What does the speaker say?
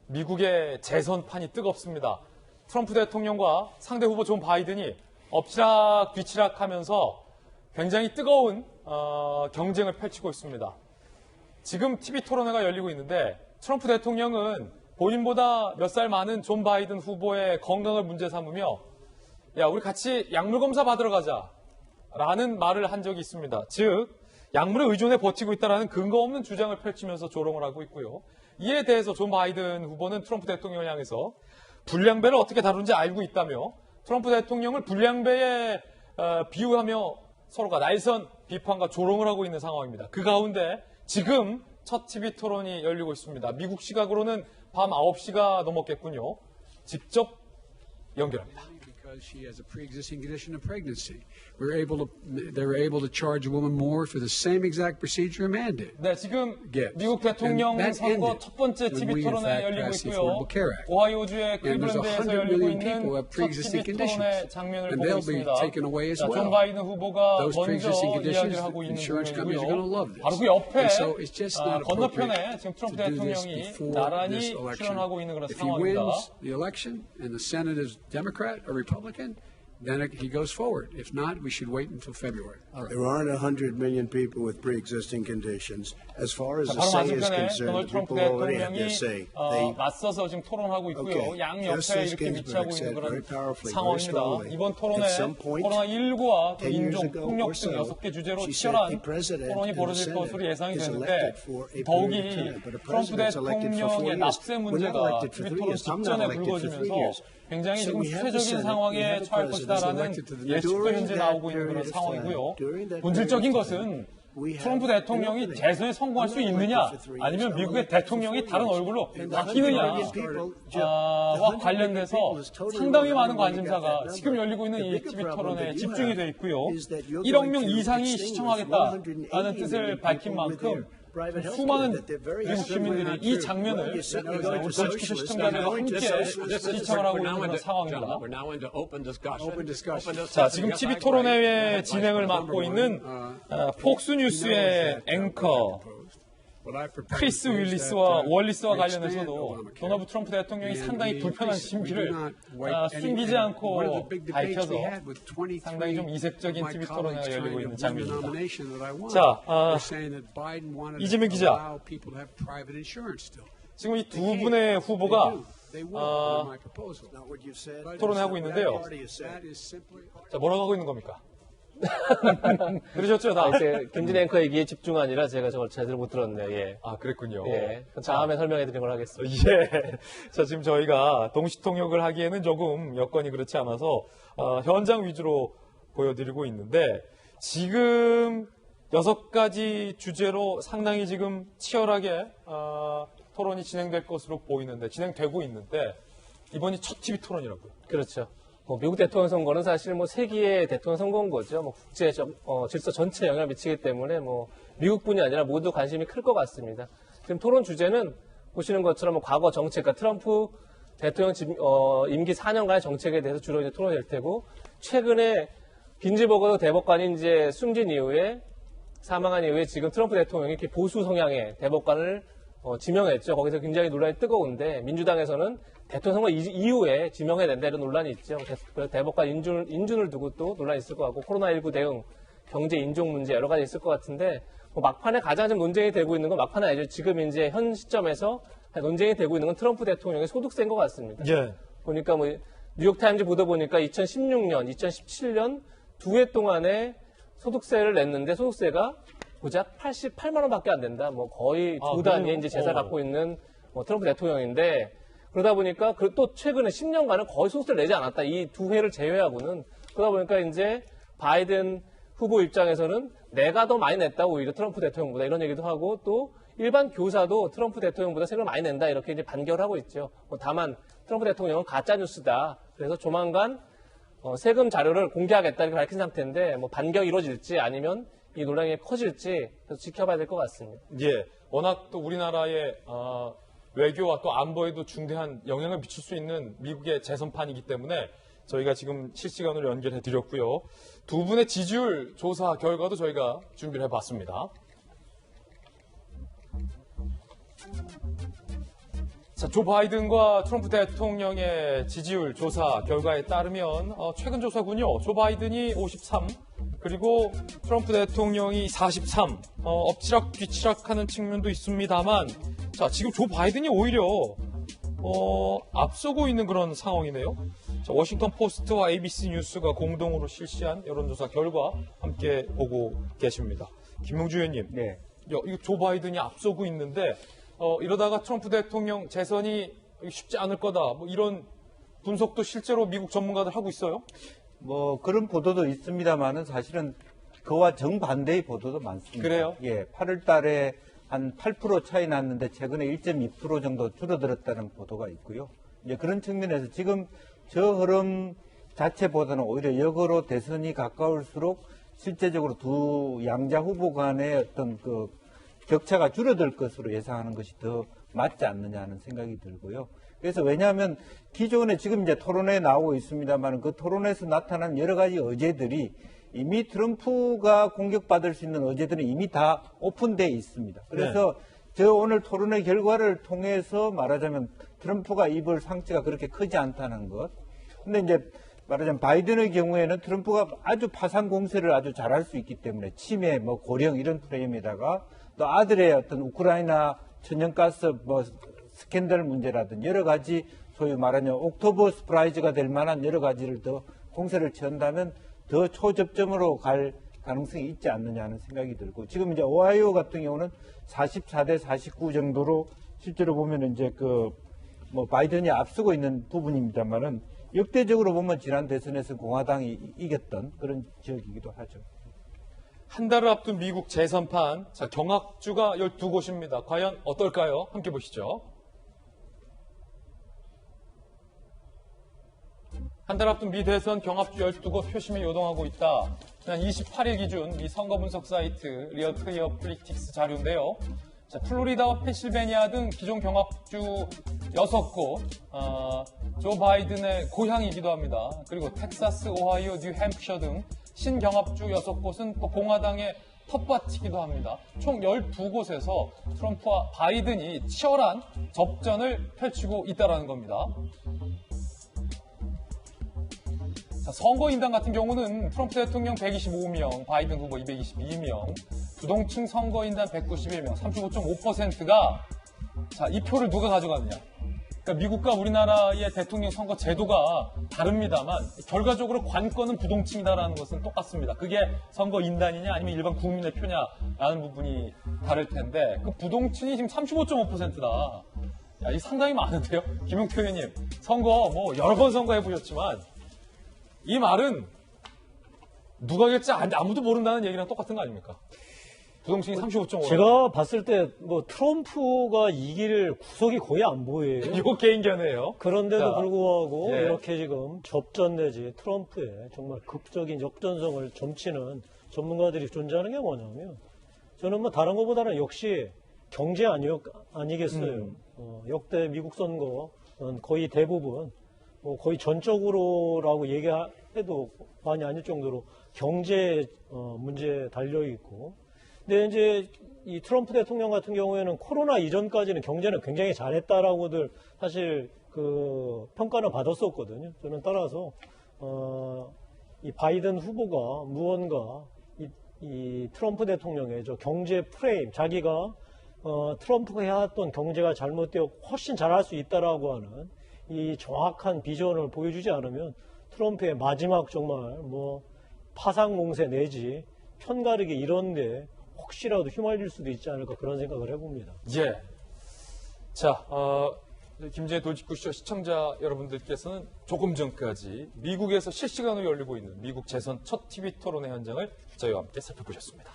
미국의 재선판이 뜨겁습니다. 트럼프 대통령과 상대 후보 존 바이든이 엎치락 뒤치락 하면서 굉장히 뜨거운 경쟁을 펼치고 있습니다. 지금 TV 토론회가 열리고 있는데 트럼프 대통령은 본인보다 몇 살 많은 존 바이든 후보의 건강을 문제 삼으며 야, 우리 같이 약물 검사 받으러 가자 라는 말을 한 적이 있습니다. 즉, 약물에 의존해 버티고 있다는 근거 없는 주장을 펼치면서 조롱을 하고 있고요. 이에 대해서 존 바이든 후보는 트럼프 대통령을 향해서 불량배를 어떻게 다루는지 알고 있다며 트럼프 대통령을 불량배에 비유하며 서로가 날선 비판과 조롱을 하고 있는 상황입니다. 그 가운데 지금 첫 TV 토론이 열리고 있습니다. 미국 시각으로는 밤 9시가 넘었겠군요. 직접 연결합니다. She has a pre-existing condition of pregnancy. They were able to charge a woman more for the same exact procedure a man did. 네, 지금 미국 대통령 선거 첫 번째 TV 토론회 열리고 있고요. 오하이오주의 클리블랜드에서 열리고 있는 첫 TV 토론회 장면을 보고 있습니다. 존 바이든 후보가 먼저 이야기를 하고 있는 장면이고요. 바로 그 옆에 건너편에 지금 트럼프 대통령이 나란히 출연하고 있는 그런 상황입니다. Then he goes forward. If not, we should wait until February. There aren't 100 million people with pre-existing conditions. As far as the say is concerned, people already have their say. 맞서서 지금 토론하고 있고요. 양 옆에 이렇게 위치하고 있는 그런 상황입니다. 이번 토론에 코로나19와 인종, 폭력 등 6개 주제로 치열한 토론이 벌어질 것으로 예상이 되는데 더욱이 트럼프 대통령의 납세 문제가 TV 토론 직전에 불거지면서 굉장히 지금 수세적인 상황에 처할 것이다라는 예측도 현재 나오고 있는 그런 상황이고요. 본질적인 것은 트럼프 대통령이 재선에 성공할 수 있느냐 아니면 미국의 대통령이 다른 얼굴로 바뀌느냐와 관련돼서 상당히 많은 관심사가 지금 열리고 있는 이 TV 토론에 집중이 되어 있고요. 1억 명 이상이 시청하겠다라는 뜻을 밝힌 만큼 수많은 미국 시민들이 이 장면을 우리 더치키쇼 시청자들과 함께 시청을 하고 있는 그런 상황입니다. 자, 지금 TV 토론회의 진행을 맡고 있는 폭스뉴스의 앵커 크리스 윌리스와 월리스와 관련해서도 도널드 트럼프 대통령이 상당히 불편한 심기를 숨기지 않고 밝혀서 상당히 좀 이색적인 TV 토론회가 열리고 있는 장면입니다. 자, 이재명 기자, 지금 이 두 분의 후보가 토론하고 있는데요. 자, 뭐라고 하고 있는 겁니까? 들으셨죠, 다? 이제 김진애 앵커 얘기에 집중 아니라 제가 저걸 제대로 못 들었네요. 예. 아, 그랬군요. 예. 다음에 설명해 드리는 걸 하겠습니다. 예. 자, 지금 저희가 동시통역을 하기에는 조금 여건이 그렇지 않아서 현장 위주로 보여드리고 있는데 지금 6가지 주제로 상당히 지금 치열하게 토론이 진행될 것으로 보이는데 진행되고 있는데 이번이 첫 TV 토론이라고요. 그렇죠. 미국 대통령 선거는 사실 세기의 대통령 선거인 거죠. 국제 질서 전체에 영향을 미치기 때문에 미국뿐이 아니라 모두 관심이 클 것 같습니다. 지금 토론 주제는 보시는 것처럼 과거 정책, 그러니까 트럼프 대통령 임기 4년간의 정책에 대해서 주로 이제 토론될 테고 최근에 긴지버거 대법관이 이제 숨진 이후에 사망한 이후에 지금 트럼프 대통령이 이렇게 보수 성향의 대법관을 지명했죠. 거기서 굉장히 논란이 뜨거운데 민주당에서는 대통령 선거 이후에 지명해야 된다 이런 논란이 있죠. 그래서 대법관 인준을 두고 또 논란이 있을 것 같고 코로나19 대응, 경제 인종 문제 여러 가지 있을 것 같은데 막판에 가장 좀 논쟁이 되고 있는 건 막판은 아니죠. 지금 이제 현 시점에서 논쟁이 되고 있는 건 트럼프 대통령의 소득세인 것 같습니다. 예. 보니까 뉴욕타임즈 보도 보니까 2016년, 2017년 두 해 동안에 소득세를 냈는데 소득세가 고작 88만 원밖에 안 된다. 거의 두 단위의 이제 재산을 갖고 있는 트럼프 대통령인데 그러다 보니까 또 최근에 10년간은 거의 소득세를 내지 않았다. 이 두 해를 제외하고는 그러다 보니까 이제 바이든 후보 입장에서는 내가 더 많이 냈다고 오히려 트럼프 대통령보다 이런 얘기도 하고 또 일반 교사도 트럼프 대통령보다 세금을 많이 낸다 이렇게 이제 반격을 하고 있죠. 다만 트럼프 대통령은 가짜 뉴스다. 그래서 조만간 세금 자료를 공개하겠다 이렇게 밝힌 상태인데 반격이 이루어질지 아니면 이 논란이 커질지 지켜봐야 될 것 같습니다. 예, 워낙 또 우리나라의 외교와 또 안보에도 중대한 영향을 미칠 수 있는 미국의 재선판이기 때문에 저희가 지금 실시간으로 연결해 드렸고요. 두 분의 지지율 조사 결과도 저희가 준비를 해봤습니다. 자, 조 바이든과 트럼프 대통령의 지지율 조사 결과에 따르면 최근 조사군요. 조 바이든이 53, 그리고 트럼프 대통령이 43, 엎치락뒤치락하는 측면도 있습니다만, 자, 지금 조 바이든이 오히려 앞서고 있는 그런 상황이네요. 자, 워싱턴 포스트와 ABC 뉴스가 공동으로 실시한 여론조사 결과 함께 보고 계십니다. 김명주 의원님, 네. 이거 조 바이든이 앞서고 있는데 이러다가 트럼프 대통령 재선이 쉽지 않을 거다. 뭐 이런 분석도 실제로 미국 전문가들 하고 있어요? 뭐 그런 보도도 있습니다만은 사실은 그와 정반대의 보도도 많습니다. 그래요? 예, 8월 달에 한 8% 차이 났는데 최근에 1.2% 정도 줄어들었다는 보도가 있고요. 이제 그런 측면에서 지금 저 흐름 자체보다는 오히려 역으로 대선이 가까울수록 실제적으로 두 양자 후보 간의 어떤 그 격차가 줄어들 것으로 예상하는 것이 더 맞지 않느냐 하는 생각이 들고요. 그래서 왜냐하면 기존에 지금 이제 토론회에 나오고 있습니다만 그 토론회에서 나타난 여러 가지 어제들이 이미 트럼프가 공격받을 수 있는 어제들은 이미 다 오픈되어 있습니다. 그래서 저 오늘 토론회 결과를 통해서 말하자면 트럼프가 입을 상처가 그렇게 크지 않다는 것. 근데 이제 말하자면 바이든의 경우에는 트럼프가 아주 파상 공세를 아주 잘할 수 있기 때문에 치매, 뭐 고령 이런 프레임에다가 또 아들의 어떤 우크라이나 천연가스 뭐 스캔들 문제라든지 여러 가지 소위 말하면 옥토버 스프라이즈가 될 만한 여러 가지를 더 공세를 취한다면 더 초접점으로 갈 가능성이 있지 않느냐 하는 생각이 들고 지금 이제 오하이오 같은 경우는 44대 49 정도로 실제로 보면 이제 그 뭐 바이든이 앞서고 있는 부분입니다만은 역대적으로 보면 지난 대선에서 공화당이 이겼던 그런 지역이기도 하죠. 한 달을 앞둔 미국 재선판, 자, 경합주가 12곳입니다. 과연 어떨까요? 함께 보시죠. 한 달 앞둔 미 대선 경합주 12곳 표심이 요동하고 있다. 지난 28일 기준 미 선거 분석 사이트 리얼 클리어 폴리틱스 자료인데요. 자, 플로리다와 펜실베니아 등 기존 경합주 6곳, 조 바이든의 고향이기도 합니다. 그리고 텍사스, 오하이오, 뉴햄프셔 등 신경합주 6곳은 또 공화당의 텃밭이기도 합니다. 총 12곳에서 트럼프와 바이든이 치열한 접전을 펼치고 있다는 겁니다. 자, 선거인단 같은 경우는 트럼프 대통령 125명, 바이든 후보 222명, 부동층 선거인단 191명, 35.5%가 자, 이 표를 누가 가져갔냐? 그러니까 미국과 우리나라의 대통령 선거 제도가 다릅니다만 결과적으로 관건은 부동층이다라는 것은 똑같습니다. 그게 선거인단이냐 아니면 일반 국민의 표냐라는 부분이 다를 텐데 그 부동층이 지금 35.5%다. 야, 이 상당히 많은데요? 김용태 의원님, 선거 뭐 여러 번 선거해 보셨지만 이 말은 누가 이길지 아무도 모른다는 얘기랑 똑같은 거 아닙니까? 부동층이 35.5. 제가 봤을 때 뭐 트럼프가 이길 구석이 거의 안 보여요. 이거 개인견이에요. 그런데도 자, 불구하고 예. 이렇게 지금 접전 내지 트럼프의 정말 극적인 역전성을 점치는 전문가들이 존재하는 게 뭐냐면 저는 뭐 다른 것보다는 역시 경제 아니겠어요. 역대 미국 선거는 거의 대부분 뭐 거의 전적으로라고 얘기해도 많이 아닐 정도로 경제 문제에 달려 있고 근데 이제 이 트럼프 대통령 같은 경우에는 코로나 이전까지는 경제는 굉장히 잘했다라고들 사실 그 평가는 받았었거든요. 저는 따라서 이 바이든 후보가 무언가 이 트럼프 대통령의 저 경제 프레임 자기가 트럼프가 해왔던 경제가 잘못되어 훨씬 잘할 수 있다라고 하는 이 정확한 비전을 보여주지 않으면 트럼프의 마지막 정말 뭐 파상 공세 내지 편가르기 이런데 혹시라도 휘말릴 수도 있지 않을까 그런 생각을 해봅니다. 예. 자, 김재희 돌직구쇼 시청자 여러분들께서는 조금 전까지 미국에서 실시간으로 열리고 있는 미국 재선 첫 TV 토론회 현장을 저희와 함께 살펴보셨습니다.